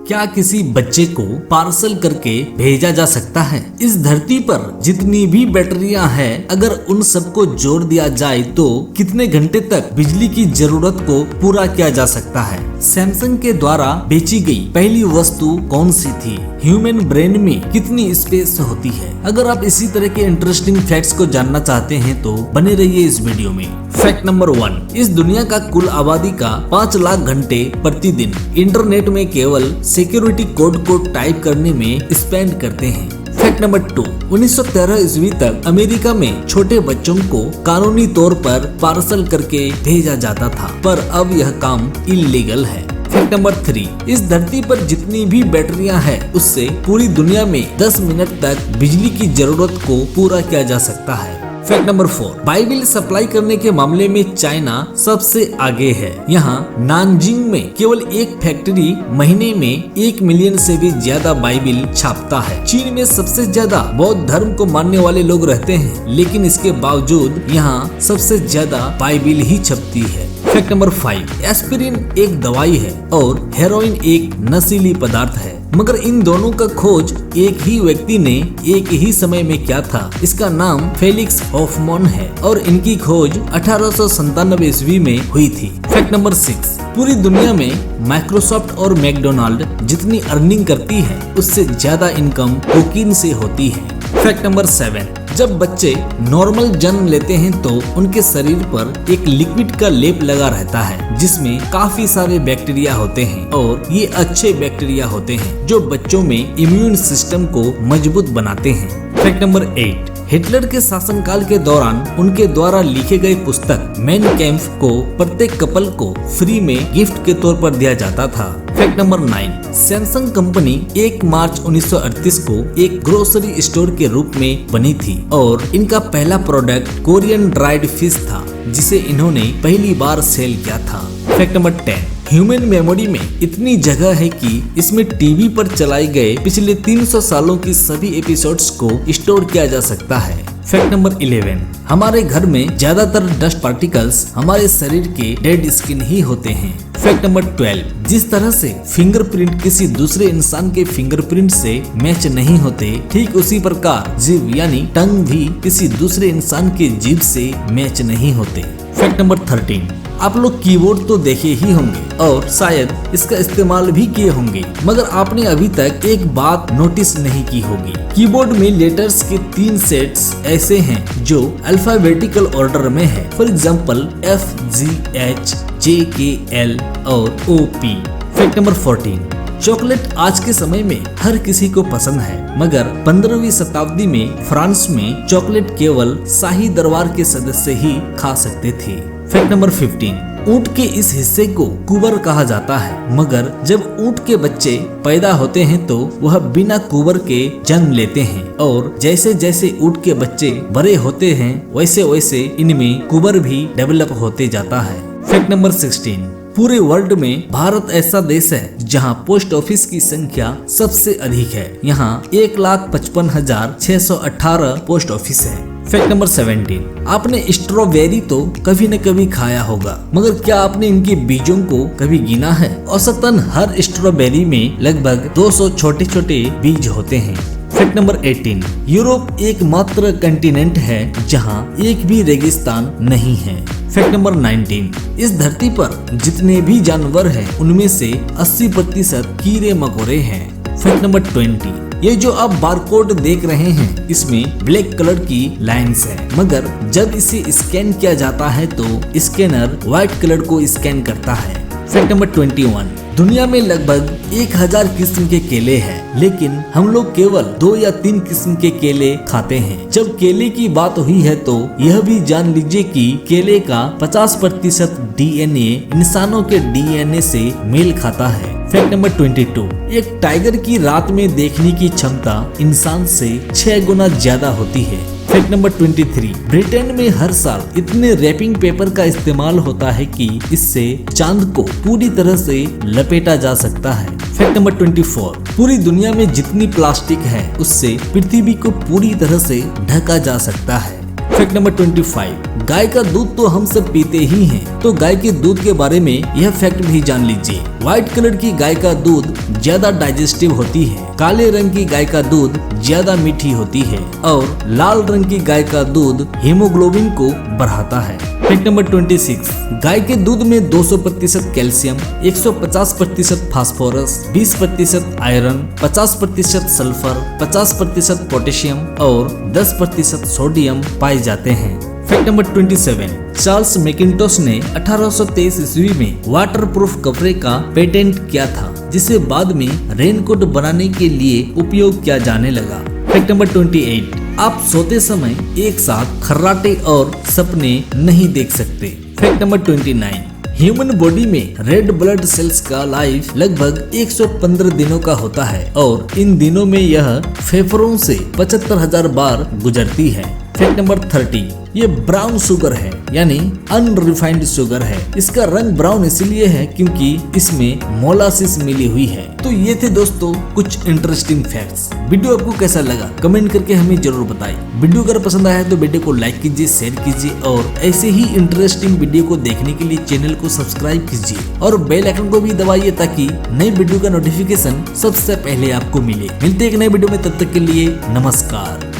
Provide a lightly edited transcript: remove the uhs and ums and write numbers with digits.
क्या किसी बच्चे को पार्सल करके भेजा जा सकता है? इस धरती पर जितनी भी बैटरियां हैं, अगर उन सबको जोड़ दिया जाए तो कितने घंटे तक बिजली की जरूरत को पूरा किया जा सकता है? सैमसंग के द्वारा बेची गई पहली वस्तु कौन सी थी? ह्यूमन ब्रेन में कितनी स्पेस होती है? अगर आप इसी तरह के इंटरेस्टिंग फैक्ट्स को जानना चाहते हैं तो बने रहिए इस वीडियो में। फैक्ट नंबर 1, इस दुनिया का कुल आबादी का 5 लाख घंटे प्रतिदिन इंटरनेट में केवल सिक्योरिटी कोड को टाइप करने में स्पेंड करते हैं। फैक्ट नंबर 2, 1913 ईस्वी तक अमेरिका में छोटे बच्चों को कानूनी तौर पर पार्सल करके भेजा जाता था, पर अब यह काम इल्लीगल है। फैक्ट नंबर 3, इस धरती पर जितनी भी बैटरियां हैं, उससे पूरी दुनिया में 10 मिनट तक बिजली की जरूरत को पूरा किया जा सकता है। फैक्ट नंबर 4, बाइबिल सप्लाई करने के मामले में चाइना सबसे आगे है। यहाँ नानजिंग में केवल एक फैक्ट्री महीने में 1 मिलियन से भी ज्यादा बाइबिल छापता है। चीन में सबसे ज्यादा बौद्ध धर्म को मानने वाले लोग रहते हैं, लेकिन इसके बावजूद यहाँ सबसे ज्यादा बाइबिल ही छपती है। फैक्ट नंबर 5, एस्पिरिन एक दवाई है और हेरोइन एक नशीली पदार्थ है, मगर इन दोनों का खोज एक ही व्यक्ति ने एक ही समय में किया था। इसका नाम फेलिक्स हॉफमैन है और इनकी खोज 1897 ईस्वी में हुई थी। फैक्ट नंबर 6, पूरी दुनिया में माइक्रोसॉफ्ट और मैकडोनाल्ड जितनी अर्निंग करती है, उससे ज्यादा इनकम कोकीन से होती है। फैक्ट नंबर 7, जब बच्चे नॉर्मल जन्म लेते हैं तो उनके शरीर पर एक लिक्विड का लेप लगा रहता है, जिसमें काफी सारे बैक्टीरिया होते हैं और ये अच्छे बैक्टीरिया होते हैं जो बच्चों में इम्यून सिस्टम को मजबूत बनाते हैं। फैक्ट नंबर 8, हिटलर के शासनकाल के दौरान उनके द्वारा लिखे गए पुस्तक मेन कैम्फ को प्रत्येक कपल को फ्री में गिफ्ट के तौर पर दिया जाता था। फैक्ट नंबर 9, सैमसंग कंपनी 1 मार्च 1938 को एक ग्रोसरी स्टोर के रूप में बनी थी और इनका पहला प्रोडक्ट कोरियन ड्राइड फिश था, जिसे इन्होंने पहली बार सेल किया था। फैक्ट नंबर 10, ह्यूमन मेमोरी में इतनी जगह है कि इसमें टीवी पर चलाए गए पिछले 300 सालों की सभी एपिसोड्स को स्टोर किया जा सकता है। फैक्ट नंबर 11, हमारे घर में ज्यादातर डस्ट पार्टिकल्स हमारे शरीर के डेड स्किन ही होते हैं। फैक्ट नंबर 12, जिस तरह से फिंगरप्रिंट किसी दूसरे इंसान के फिंगरप्रिंट से मैच नहीं होते, ठीक उसी प्रकार जीभ यानी टंग भी किसी दूसरे इंसान के जीभ से मैच नहीं होते। फैक्ट नंबर 13, आप लोग कीबोर्ड तो देखे ही होंगे और शायद इसका इस्तेमाल भी किए होंगे, मगर आपने अभी तक एक बात नोटिस नहीं की होगी। कीबोर्ड में लेटर्स के 3 सेट्स ऐसे हैं जो अल्फाबेटिकल ऑर्डर में है। For example F, G, H, J, K, L और O, P। Fact number 14, chocolate आज के समय में हर किसी को पसंद है, मगर 15वीं शताब्दी में फ्रांस में चॉकलेट केवल शाही दरबार के सदस्य ही खा सकते थे। फैक्ट नंबर 15, ऊंट के इस हिस्से को कुबर कहा जाता है, मगर जब ऊंट के बच्चे पैदा होते हैं तो वह बिना कुबर के जन्म लेते हैं और जैसे जैसे ऊंट के बच्चे बड़े होते हैं वैसे वैसे इनमें कुबर भी डेवलप होते जाता है। फैक्ट नंबर 16, पूरे वर्ल्ड में भारत ऐसा देश है जहां पोस्ट ऑफिस की संख्या सबसे अधिक है। यहाँ 1,55,618 पोस्ट ऑफिस है। फैक्ट नंबर 17, आपने स्ट्रॉबेरी तो कभी न कभी खाया होगा, मगर क्या आपने इनके बीजों को कभी गिना है? औसतन हर स्ट्रॉबेरी में लगभग 200 छोटे छोटे बीज होते हैं। फैक्ट नंबर 18, यूरोप एकमात्र कंटिनेंट है जहां एक भी रेगिस्तान नहीं है। फैक्ट नंबर 19, इस धरती पर जितने भी जानवर हैं उनमें से 80% कीड़े मकोड़े हैं। फैक्ट नंबर 20, ये जो आप बारकोड देख रहे हैं इसमें ब्लैक कलर की लाइंस है, मगर जब इसे स्कैन किया जाता है तो स्कैनर व्हाइट कलर को स्कैन करता है। फैक्ट नंबर 21, दुनिया में लगभग 1000 किस्म के केले हैं, लेकिन हम लोग केवल 2 या 3 किस्म के केले खाते हैं। जब केले की बात हुई है तो यह भी जान लीजिए कि केले का 50% DNA इंसानों के DNA से मेल खाता है। फैक्ट नंबर 22, एक टाइगर की रात में देखने की क्षमता इंसान से 6 गुना ज्यादा होती है। फैक्ट नंबर 23, ब्रिटेन में हर साल इतने रैपिंग पेपर का इस्तेमाल होता है कि इससे चांद को पूरी तरह से लपेटा जा सकता है। फैक्ट नंबर 24, पूरी दुनिया में जितनी प्लास्टिक है उससे पृथ्वी को पूरी तरह से ढका जा सकता है। फैक्ट नंबर 25, गाय का दूध तो हम सब पीते ही हैं, तो गाय के दूध के बारे में यह फैक्ट भी जान लीजिए। व्हाइट कलर की गाय का दूध ज्यादा डाइजेस्टिव होती है, काले रंग की गाय का दूध ज्यादा मीठी होती है और लाल रंग की गाय का दूध हीमोग्लोबिन को बढ़ाता है। फैक्ट नंबर 26, गाय के दूध में 200% calcium, 150% phosphorus, 20% iron, 50% sulphur, 50% potassium और 10% सोडियम पाए जाते हैं। फैक्ट नंबर 27, चार्ल्स मैकिंटोश ने 1823 ईस्वी में वाटरप्रूफ कपड़े का पेटेंट किया था, जिसे बाद में रेनकोट बनाने के लिए उपयोग किया जाने लगा। फैक्ट नंबर 28, आप सोते समय एक साथ खर्राटे और सपने नहीं देख सकते। फैक्ट नंबर 29, ह्यूमन बॉडी में रेड ब्लड सेल्स का लाइफ लगभग 115 दिनों का होता है और इन दिनों में यह फेफड़ों से 75,000 बार गुजरती है। फैक्ट नंबर 30, ये ब्राउन शुगर है यानी अनरिफाइंड शुगर है। इसका रंग ब्राउन इसलिए है क्योंकि इसमें मोलासिस मिली हुई है। तो ये थे दोस्तों कुछ इंटरेस्टिंग फैक्ट्स। वीडियो आपको कैसा लगा कमेंट करके हमें जरूर बताइए। वीडियो अगर पसंद आया है तो वीडियो को लाइक कीजिए, शेयर कीजिए और ऐसे ही इंटरेस्टिंग वीडियो को देखने के लिए चैनल को सब्सक्राइब कीजिए और बेल आइकन को भी दबाइए ताकि नई वीडियो का नोटिफिकेशन सबसे पहले आपको मिले। मिलते हैं एक नए वीडियो में, तब तक के लिए नमस्कार।